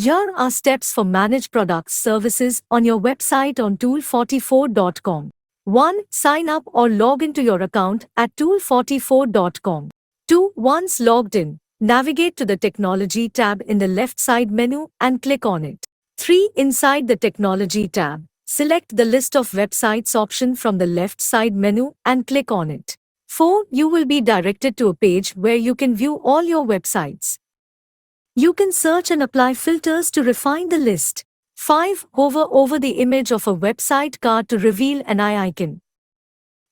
Here are steps for manage products services on your website on tool44.com. 1. Sign up or log into your account at tool44.com. 2. Once logged in, navigate to the Technology tab in the left side menu and click on it. 3. Inside the Technology tab, select the List of Websites option from the left side menu and click on it. 4. You will be directed to a page where you can view all your websites. You can search and apply filters to refine the list. 5. Hover over the image of a website card to reveal an eye icon.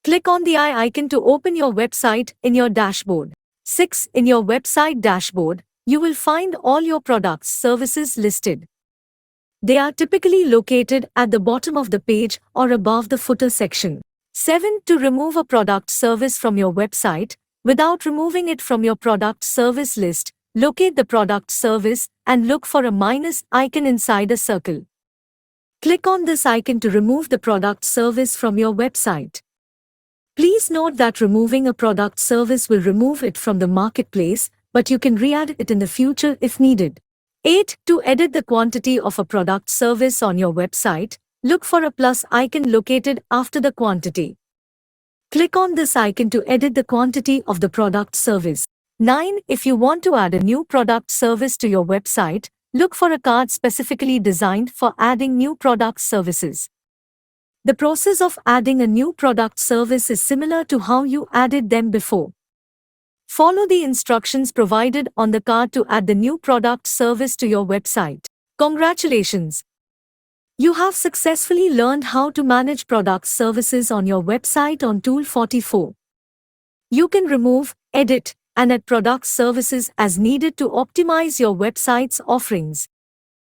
Click on the eye icon to open your website in your dashboard. 6. In your website dashboard, you will find all your products services listed. They are typically located at the bottom of the page or above the footer section. 7. To remove a product service from your website, without removing it from your product service list, locate the product service and look for a minus icon inside a circle. Click on this icon to remove the product service from your website. Please note that removing a product service will remove it from the marketplace, but you can re-add it in the future if needed. 8. To edit the quantity of a product service on your website, look for a plus icon located after the quantity. Click on this icon to edit the quantity of the product service. 9. If you want to add a new product service to your website, look for a card specifically designed for adding new product services. The process of adding a new product service is similar to how you added them before. Follow the instructions provided on the card to add the new product service to your website. Congratulations! You have successfully learned how to manage product services on your website on Tool44. You can remove, edit, and add product services as needed to optimize your website's offerings.